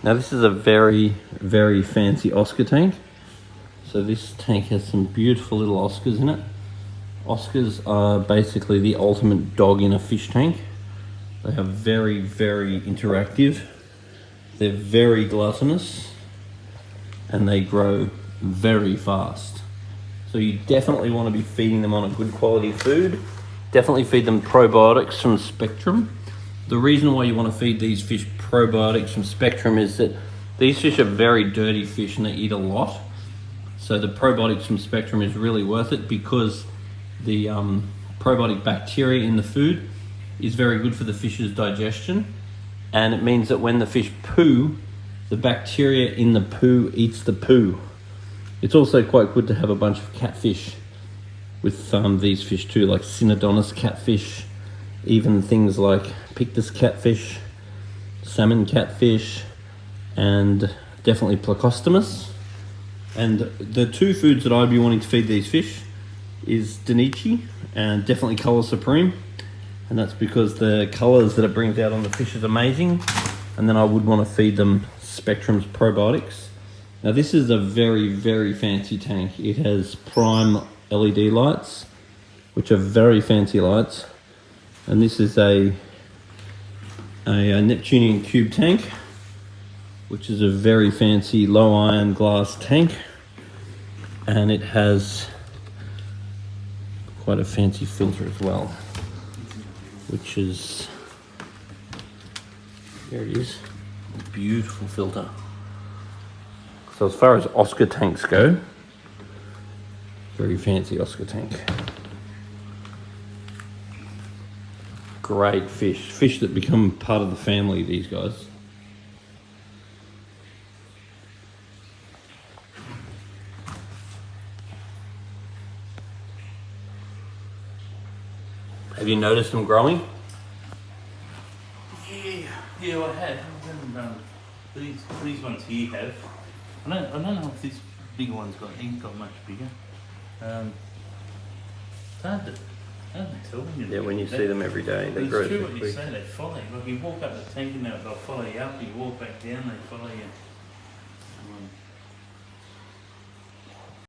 Now this is a very, very fancy Oscar tank. So this tank has some beautiful little Oscars in it. Oscars are basically the ultimate dog in a fish tank. They are very, very interactive. They're very gluttonous and they grow very fast. So you definitely want to be feeding them on a good quality food. Definitely feed them probiotics from Spectrum. The reason why you want to feed these fish probiotics from Spectrum is that these fish are very dirty fish and they eat a lot. So the probiotics from Spectrum is really worth it because the probiotic bacteria in the food is very good for the fish's digestion. And it means that when the fish poo, the bacteria in the poo eats the poo. It's also quite good to have a bunch of catfish with these fish too, like Synodontis catfish, even things like Pictus catfish, salmon catfish, and definitely Plecostomus. And the two foods that I'd be wanting to feed these fish is Denichi and definitely Colour Supreme. And that's because the colours that it brings out on the fish is amazing. And then I would want to feed them Spectrum's probiotics. Now this is a very, very fancy tank. It has prime LED lights, which are very fancy lights. And this is a Neptunian cube tank, which is a very fancy low iron glass tank. And it has quite a fancy filter as well, which is, there it is, beautiful filter. So as far as Oscar tanks go, very fancy Oscar tank. Great fish that become part of the family, these guys. Have you noticed them growing? Yeah, I have. These ones here have. I don't know if this big one's ain't got much bigger. It's hard to tell when you Yeah, when you see them every day, they grow so quick. It's true what you quick. say, they follow you. Like you walk up the tank and they'll follow you up, you walk back down, they follow you.